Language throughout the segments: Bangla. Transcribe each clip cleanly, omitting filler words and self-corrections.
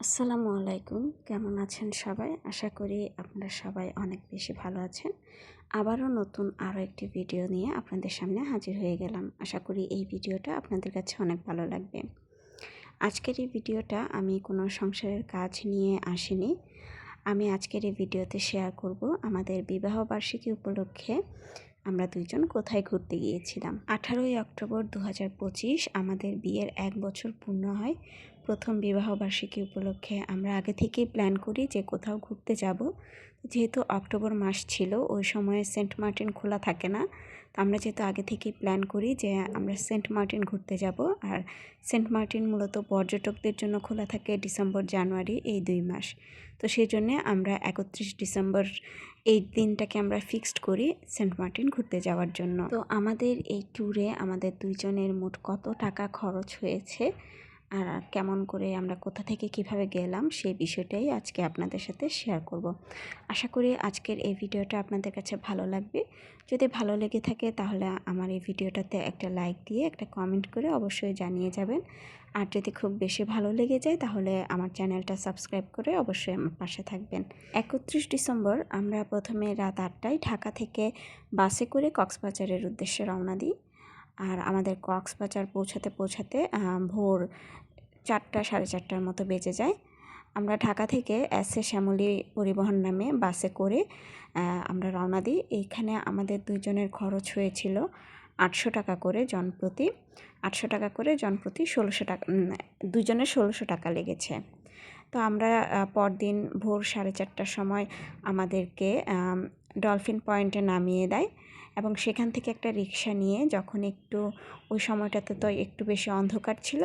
আসসালামু আলাইকুম। কেমন আছেন সবাই? আশা করি আপনারা সবাই অনেক বেশি ভালো আছেন। আবারও নতুন আরও একটি ভিডিও নিয়ে আপনাদের সামনে হাজির হয়ে গেলাম। আশা করি এই ভিডিওটা আপনাদের কাছে অনেক ভালো লাগবে। আজকের এই ভিডিওটা আমি কোনো সংসারের কাজ নিয়ে আসিনি। আমি আজকের এই ভিডিওতে শেয়ার করব আমাদের বিবাহবার্ষিকী উপলক্ষে আমরা দুইজন কোথায় ঘুরতে গিয়েছিলাম। 18ই অক্টোবর 2025 আমাদের বিয়ের 1 বছর পূর্ণ হয়। প্রথম বিবাহবার্ষিকী উপলক্ষে আমরা আগে থেকেই প্ল্যান করি যে কোথাও ঘুরতে যাব। যেহেতু অক্টোবর মাস ছিল, ওই সময়ে সেন্ট মার্টিন খোলা থাকে না। তো আমরা যেহেতু আগে থেকেই প্ল্যান করি যে আমরা সেন্ট মার্টিন ঘুরতে যাব। আর সেন্ট মার্টিন মূলত পর্যটকদের জন্য খোলা থাকে ডিসেম্বর জানুয়ারি এই 2 মাস। তো সেই জন্যে আমরা 31 ডিসেম্বর এই দিনটাকে আমরা ফিক্সড করি সেন্ট মার্টিন ঘুরতে যাওয়ার জন্য। তো আমাদের এই ট্যুরে আমাদের দুইজনের মোট কত টাকা খরচ হয়েছে আর কেমন করে আমরা কোথা থেকে কিভাবে গেলাম সেই বিষয়টাই আজকে আপনাদের সাথে শেয়ার করব। আশা করি আজকের এই ভিডিওটা আপনাদের কাছে ভালো লাগবে। যদি ভালো লেগে থাকে তাহলে আমার এই ভিডিওটাতে একটা লাইক দিয়ে একটা কমেন্ট করে অবশ্যই জানিয়ে যাবেন। আর যদি খুব বেশি ভালো লেগে যায় তাহলে আমার চ্যানেলটা সাবস্ক্রাইব করে অবশ্যই আমার পাশে থাকবেন। 31 ডিসেম্বর আমরা প্রথমে রাত 8টায় ঢাকা থেকে বাসে করে কক্সবাজারের উদ্দেশ্যে রওনা দিই। আর আমাদের কক্সবাজার পৌঁছাতে ভোর 4টা সাড়ে 4টার মতো বেজে যায়। আমরা ঢাকা থেকে এসএ শ্যামলী পরিবহন নামে বাসে করে আমরা রওনা দিই। এইখানে আমাদের দুইজনের খরচ হয়েছিল 800 টাকা করে জনপ্রতি। 800 টাকা করে জনপ্রতি 1600 টাকা, দুজনের 1600 টাকা লেগেছে। তো আমরা পরদিন ভোর 4:30টার সময় আমাদেরকে ডলফিন পয়েন্টে নামিয়ে দেয় এবং সেখান থেকে একটা রিক্সা নিয়ে যখন একটু ওই সময়টাতে তো একটু বেশি অন্ধকার ছিল,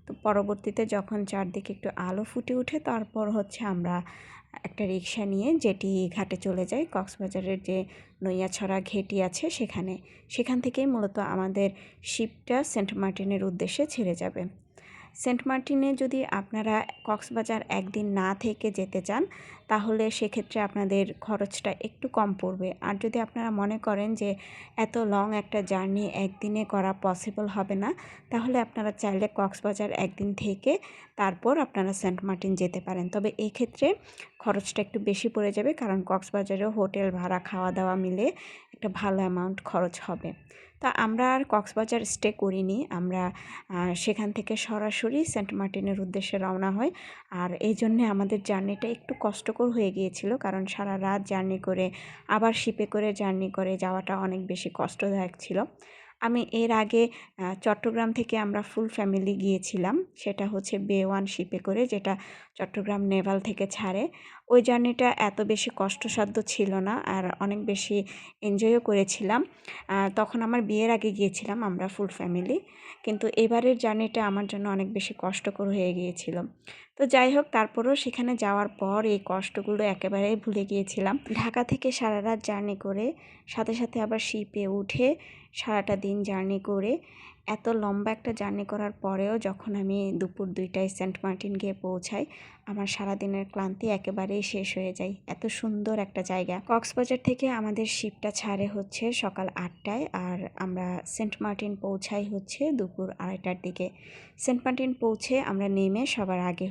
তো পরবর্তীতে যখন চারদিকে একটু আলো ফুটে ওঠে তারপর আমরা একটা রিক্সা নিয়ে জেটি ঘাটে চলে যাই। কক্সবাজারের যে নৈয়াছড়া ঘেটি আছে সেখান থেকেই মূলত আমাদের শিপটা সেন্ট মার্টিনের উদ্দেশ্যে ছেড়ে যাবে। সেন্ট মার্টিনে যদি আপনারা কক্সবাজার একদিন না থেকে যেতে চান তাহলে সেক্ষেত্রে আপনাদের খরচটা একটু কম পড়বে। আর যদি আপনারা মনে করেন যে এত লং একটা জার্নি একদিনে করা পসিবল হবে না, তাহলে আপনারা চাইলে কক্সবাজার একদিন থেকে তারপর আপনারা সেন্ট মার্টিন যেতে পারেন। তবে এই ক্ষেত্রে খরচটা একটু বেশি পড়ে যাবে, কারণ কক্সবাজারেও হোটেল ভাড়া খাওয়া দাওয়া মিলে একটা ভালো অ্যামাউন্ট খরচ হবে। তা আমরা আর কক্সবাজার স্টে করিনি, আমরা সেখান থেকে সরাসরি সেন্ট মার্টিনের উদ্দেশ্যে রওনা হয়। আর এই জন্যে আমাদের জার্নিটা একটু কষ্টকর হয়ে গিয়েছিল, কারণ সারা রাত জার্নি করে আবার শিপে করে জার্নি করে যাওয়াটা অনেক বেশি কষ্টদায়ক ছিল। আমি এর আগে চট্টগ্রাম থেকে আমরা ফুল ফ্যামিলি গিয়েছিলাম, সেটা বে 1 শিপে করে, যেটা চট্টগ্রাম নেভাল থেকে ছাড়ে। ওই জার্নিটা এত বেশি কষ্টসাধ্য ছিল না, আর অনেক বেশি এনজয়ও করেছিলাম। তখন আমার বিয়ের আগে গিয়েছিলাম আমরা ফুল ফ্যামিলি, কিন্তু এবারের জার্নিটা আমার জন্য অনেক বেশি কষ্টকর হয়ে গিয়েছিল। তো যাই হোক, তারপরেও সেখানে যাওয়ার পর এই কষ্টগুলো একেবারেই ভুলে গিয়েছিলাম। ঢাকা থেকে সারা রাত জার্নি করে সাথে সাথে আবার শিপে উঠে সারাটা দিন জার্নি করে এত লম্বা একটা জার্নি করার পরেও যখন আমি দুপুর 2টায় সেন্ট মার্টিন গিয়ে পৌঁছাই, আমার সারাদিনের ক্লান্তি একেবারেই শেষ হয়ে যায়। এত সুন্দর একটা জায়গা। কক্সবাজার থেকে আমাদের শিপটা ছাড়ে সকাল 8টায়, আর আমরা সেন্ট মার্টিন পৌঁছাই দুপুর 2:30টার দিকে। সেন্ট মার্টিন পৌঁছে আমরা নেমে সবার আগে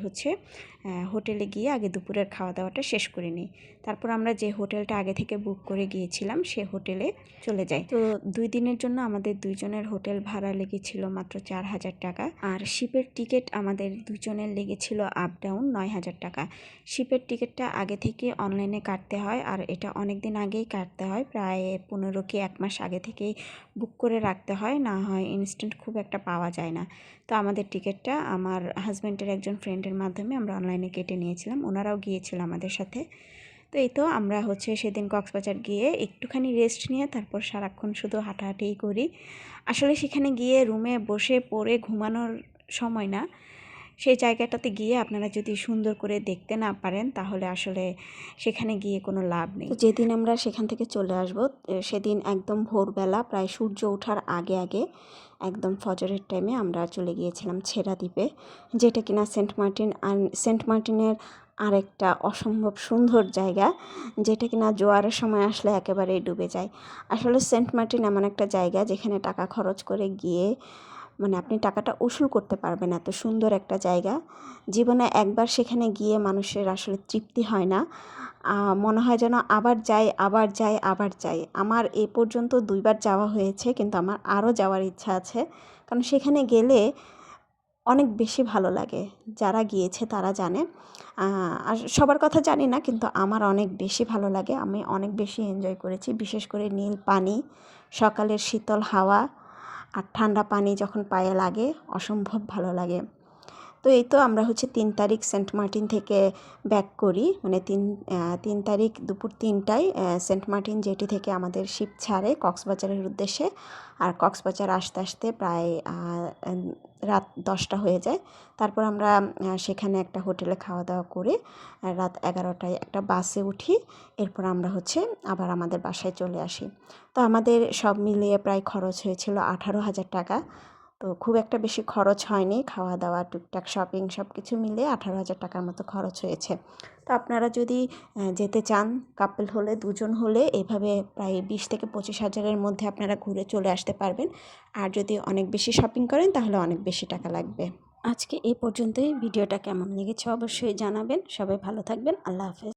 হোটেলে গিয়ে আগে দুপুরের খাওয়া দাওয়াটা শেষ করে নিই। তারপর আমরা যে হোটেলটা আগে থেকে বুক করে গিয়েছিলাম সে হোটেলে চলে যাই। তো 2 দিনের জন্য আমাদের দুইজনের হোটেল ভাড়া লেগেছিল মাত্র 4000 টাকা, আর শিপের টিকিট আমাদের দুজনের লেগেছিল আপ ডাউন 9000 টাকা। শিপের টিকিটটা আগে থেকে অনলাইনে কাটতে হয়, আর এটা অনেক দিন আগেই কাটতে হয়, প্রায় 15 কি 1 মাস আগে থেকেই বুক করে রাখতে হয়, না হয় ইনস্ট্যান্ট খুব একটা পাওয়া যায় না। তো আমাদের টিকিটটা আমার হাজব্যান্ডের একজন ফ্রেন্ডের মাধ্যমে আমরা অনলাইনে কেটে নিয়েছিলাম, ওনারাও গিয়েছিল আমাদের সাথে। তো এই তো আমরা সেদিন কক্সবাজার গিয়ে একটুখানি রেস্ট নিয়ে তারপর সারাক্ষণ শুধু হাঁটাহাঁটিই করি। আসলে সেখানে গিয়ে রুমে বসে পড়ে ঘুমানোর সময় না, সেই জায়গাটাতে গিয়ে আপনারা যদি সুন্দর করে দেখতে না পারেন তাহলে আসলে সেখানে গিয়ে কোনো লাভ নেই। তো যেদিন আমরা সেখান থেকে চলে আসব সেদিন একদম ভোরবেলা, প্রায় সূর্য ওঠার আগে আগে একদম ফজরের টাইমে আমরা চলে গিয়েছিলাম ছেড়া দ্বীপে, যেটা কিনা সেন্ট মার্টিনের আরেকটা অসম্ভব সুন্দর জায়গা, যেটা কিনা জোয়ারের সময় আসলে একেবারেই ডুবে যায়। আসলে সেন্ট মার্টিন এমন একটা জায়গা যেখানে টাকা খরচ করে গিয়ে মানে আপনি টাকাটা উসুল করতে পারবেন, এত সুন্দর একটা জায়গা। জীবনে একবার সেখানে গিয়ে মানুষের আসলে তৃপ্তি হয় না, মনে হয় যেন আবার যাই আবার যাই আবার যাই। আমার এ পর্যন্ত 2বার যাওয়া হয়েছে, কিন্তু আমার আরও যাওয়ার ইচ্ছা আছে, কারণ সেখানে গেলে অনেক বেশি ভালো লাগে। যারা গিয়েছে তারা জানে। আর সবার কথা জানি না, কিন্তু আমার অনেক বেশি ভালো লাগে। আমি অনেক বেশি এনজয় করেছি, বিশেষ করে নীল পানি, সকালের শীতল হাওয়া আর ঠান্ডা পানি যখন পায়ে লাগে অসম্ভব ভালো লাগে। তো এই তো আমরা হচ্ছে 3 তারিখ সেন্ট মার্টিন থেকে ব্যাক করি, মানে 3 তারিখ দুপুর 3টায় সেন্ট মার্টিন জেটি থেকে আমাদের শিপ ছাড়ে কক্সবাজারের উদ্দেশ্যে। আর কক্সবাজার আসতে আসতে প্রায় রাত 10টা হয়ে যায়। তারপর আমরা সেখানে একটা হোটেলে খাওয়া দাওয়া করে রাত 11টায় একটা বাসে উঠি। এরপর আমরা হচ্ছে আবার আমাদের বাসায় চলে আসি। তো আমাদের সব মিলিয়ে প্রায় খরচ হয়েছিল 18,000 টাকা। তো খুব একটা বেশি খরচ হয়নি, খাওয়া দাওয়া টুকটাক শপিং সব কিছু মিলিয়ে 18,000 টাকার মতো খরচ হয়েছে। তো আপনারা যদি যেতে চান, কাপল হলে, দুজন হলে এভাবে প্রায় 20 থেকে 25,000-এর মধ্যে আপনারা ঘুরে চলে আসতে পারবেন। আর যদি অনেক বেশি শপিং করেন তাহলে অনেক বেশি টাকা লাগবে। আজকে এই পর্যন্তই। ভিডিওটা কেমন লেগেছে অবশ্যই জানাবেন। সবাই ভালো থাকবেন। আল্লাহ হাফেজ।